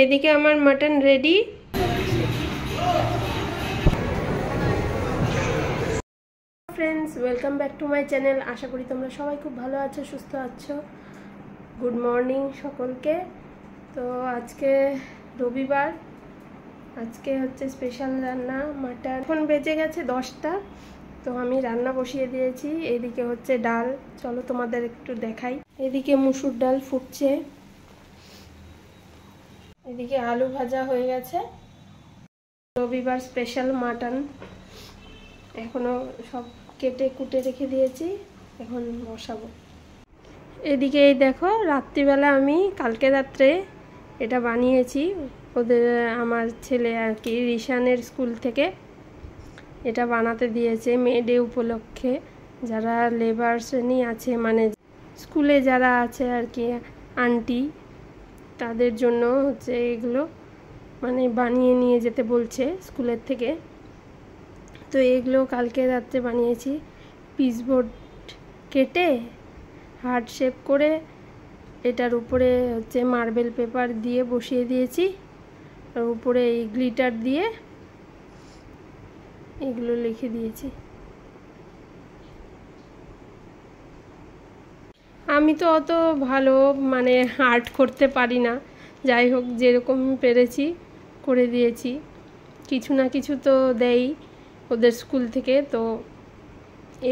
এদিকে আমার mutton ready. Friends, welcome back to my channel. আশা করি তোমরা সবাই খুব ভালো আছো, সুস্থ আছো। গুড মর্নিং সকলকে। তো আজকে রবিবার, আজকে হচ্ছে স্পেশাল রান্না মাটন। এখন বেজে গেছে 10টা, তো আমি রান্না বসিয়ে দিয়েছি। এদিকে হচ্ছে ডাল, চলো তোমাদের একটু দেখাই। এদিকে মুসুর ডাল ফুটছে, এদিকে আলু ভাজা হয়ে গেছে। রবিবার স্পেশাল মাটন এখনো সব কেটে কুটে রেখে দিয়েছি, এখন বসাবো। এদিকে এই দেখো, রাত্রিবেলা আমি কালকে রাত্রে এটা বানিয়েছি। ওদের আমার ছেলে আর কি রিশানের স্কুল থেকে এটা বানাতে দিয়েছে মে ডে উপলক্ষে। যারা লেবার শ্রেণী আছে, মানে স্কুলে যারা আছে আর কি আন্টি, তাদের জন্য হচ্ছে এগুলো মানে বানিয়ে নিয়ে যেতে বলছে স্কুলের থেকে। তো এগুলো কালকে রাত্রে বানিয়েছি। পিসবোর্ড কেটে হার্ট শেপ করে এটার উপরে হচ্ছে মার্বেল পেপার দিয়ে বসিয়ে দিয়েছি, আর উপরে এই গ্লিটার দিয়ে এগুলো লিখে দিয়েছি। আমি তো অত ভালো মানে আর্ট করতে পারি না, যাই হোক যেরকম পেরেছি করে দিয়েছি। কিছু না কিছু তো দেই ওদের স্কুল থেকে। তো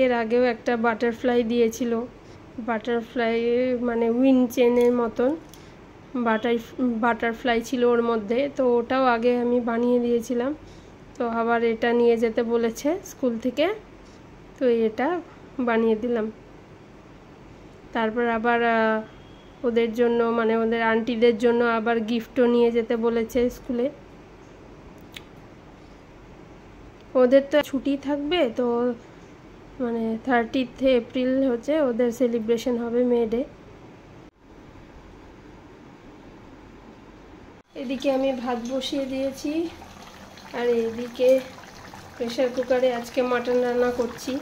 এর আগেও একটা বাটারফ্লাই দিয়েছিল, বাটারফ্লাই মানে উইন চেনের মতন বাটারফ্লাই ছিল ওর মধ্যে। তো ওটাও আগে আমি বানিয়ে দিয়েছিলাম। তো আবার এটা নিয়ে যেতে বলেছে স্কুল থেকে, তো এটা বানিয়ে দিলাম। তারপর আবার ওদের জন্য মানে ওদের আন্টিদের জন্য আবার গিফটও নিয়ে যেতে বলেছে স্কুলে। ওদের তো ছুটি থাকবে, তো মানে 30 এপ্রিল হচ্ছে ওদের সেলিব্রেশন হবে মে ডে। এদিকে আমি ভাত বসিয়ে দিয়েছি, আর এদিকে প্রেসার কুকারে আজকে মাটন রান্না করছি।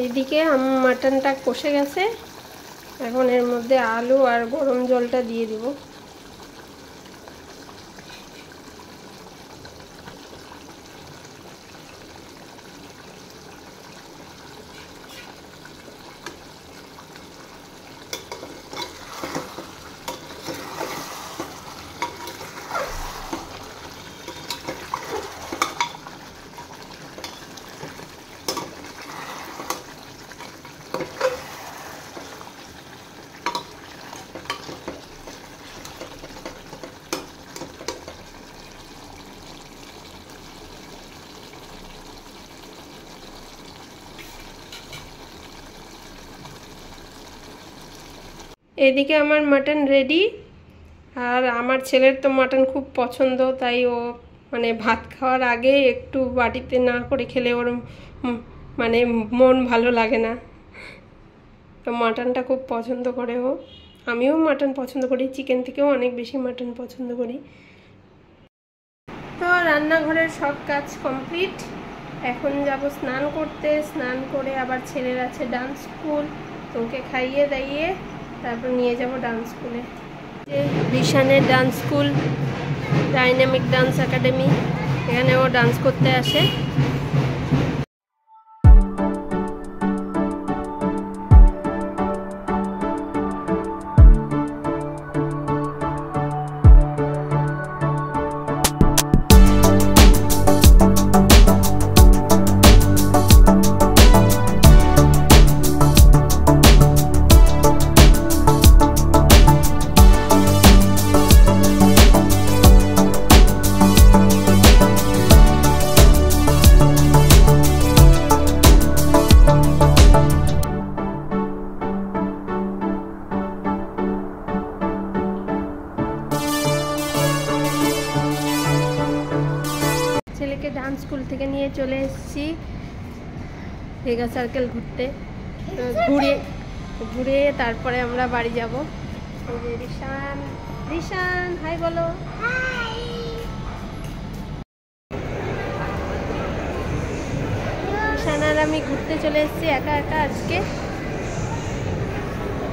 এইদিকে মাটনটা কষে গেছে, এখন এর মধ্যে আলু আর গরম জলটা দিয়ে দিব। এদিকে আমার মাটন রেডি, আর আমার ছেলের তো মাটন খুব পছন্দ, তাই ও মানে ভাত খাওয়ার আগে একটু বাটিতে না করে খেলে ওর মানে মন ভালো লাগে না। তো মাটনটা খুব পছন্দ করে ও। আমিও মাটন পছন্দ করি, চিকেন থেকেও অনেক বেশি মাটন পছন্দ করি। তো রান্নাঘরের সব কাজ কমপ্লিট, এখন যাব স্নান করতে। স্নান করে আবার ছেলের আছে ডান্স স্কুল, তো ওকে খাইয়ে দাইয়ে তারপর নিয়ে যাব ডান্স স্কুলে। রিশানের dance school, dynamic dance academy, এখানে ও ডান্স করতে আসে। ছেলেকে ডান্স স্কুল থেকে নিয়ে চলে এসেছি ভেগা সার্কেল ঘুরতে। ঘুরে তারপরে আমরা বাড়ি যাব। রিশান, রিশান হাই বলো। রিশান আর আমি ঘুরতে চলে এসেছি একা একা আজকে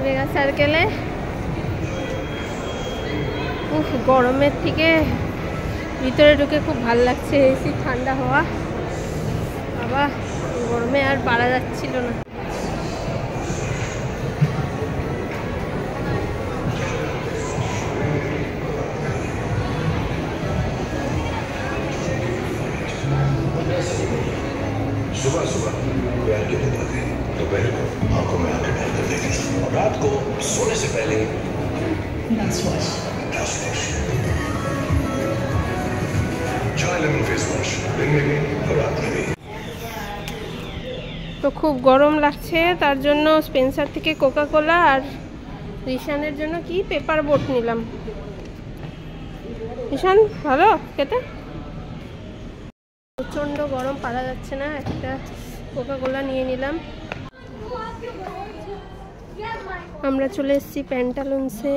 ভেগা সার্কেলে। উফ, গরমের থেকে ভিতরে ঢুকে খুব ভালো লাগছে, এসি ঠান্ডা হওয়া। বাবা, গরমে আর পারা যাচ্ছিল না। सुबह सुबह प्यार के लिए बातें, दोपहर को आंखों में आंखें डालकर देखें, और रात को सोने से पहले जॉय लेमन फेस वॉश, दिन में भी और रात में भी। তো খুব গরম লাগছে, তার জন্য স্পেন্সার থেকে কোকা কোলা আর রিশানের জন্য কি পেপার বোট নিলাম। রিশান ভালো খেতে, প্রচণ্ড গরম, পারা যাচ্ছে না, একটা কোকা কোলা নিয়ে নিলাম। আমরা চলে এসেছি প্যান্টালুন্সে।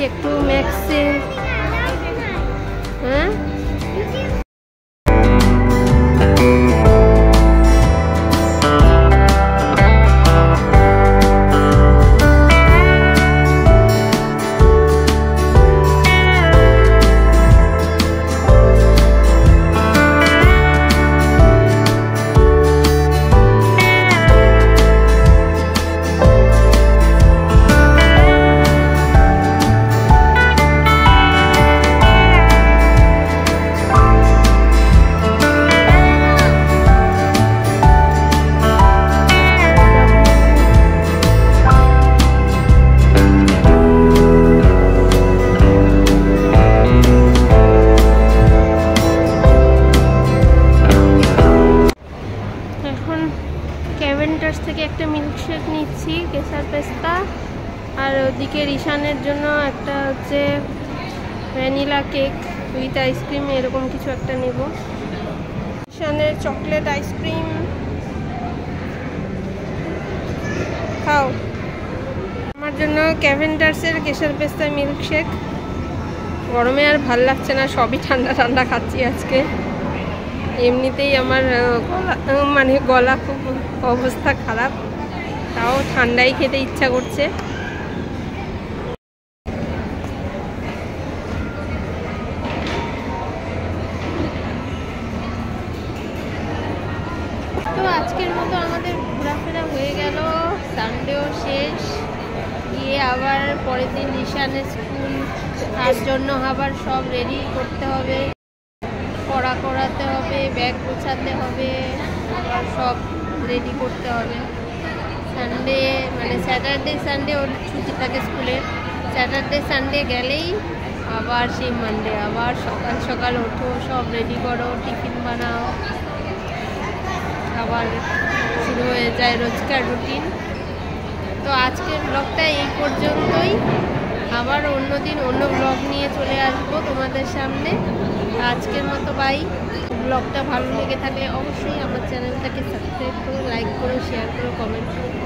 একটু ম্যাক্সে, হ্যাঁ থেকে একটা মিল্কশেক নিচ্ছি, কেসার পেস্তা, আর ওদিকে রিশানের জন্য একটা হচ্ছে ভ্যানিলা কেক উইথ আইসক্রিম, এরকম কিছু একটা নেব। রিশানের চকলেট আইসক্রিম খাও। আমার জন্য ক্যাভেন্ডার্সের কেসার পেস্তা মিল্কশেক। গরমে আর ভাল লাগছে না, সবই ঠান্ডা ঠান্ডা খাচ্ছি আজকে। এমনিতেই আমার গলা খুব অবস্থা খারাপ, তাও ঠান্ডাই খেতে ইচ্ছা করছে। তো আজকের মতো আমাদের ঘোরাফেরা হয়ে গেল, সানডেও শেষ। গিয়ে আবার পরের দিন রিশানের স্কুল, তার জন্য আবার সব রেডি করতে হবে, পড়া করাতে হবে, ব্যাগ গোছাতে হবে, আবার সব রেডি করতে হবে। সানডে মানে স্যাটারডে সানডে ওর ছুটি থাকে স্কুলের, স্যাটারডে সানডে গেলেই আবার সেই মানডে আবার সকাল সকাল ওঠো, সব রেডি করো, টিফিন বানাও, আবার শুরু হয়ে যায় রোজকার রুটিন। তো আজকের ব্লগটা এই পর্যন্তই, আবার অন্যদিন অন্য ব্লগ নিয়ে চলে আসবো তোমাদের সামনে। আজকের মতো বাই। ব্লগটা ভালো লেগে থাকলে অবশ্যই আমার চ্যানেলটাকে সাবস্ক্রাইব করো, লাইক করো, শেয়ার করো, কমেন্ট করো।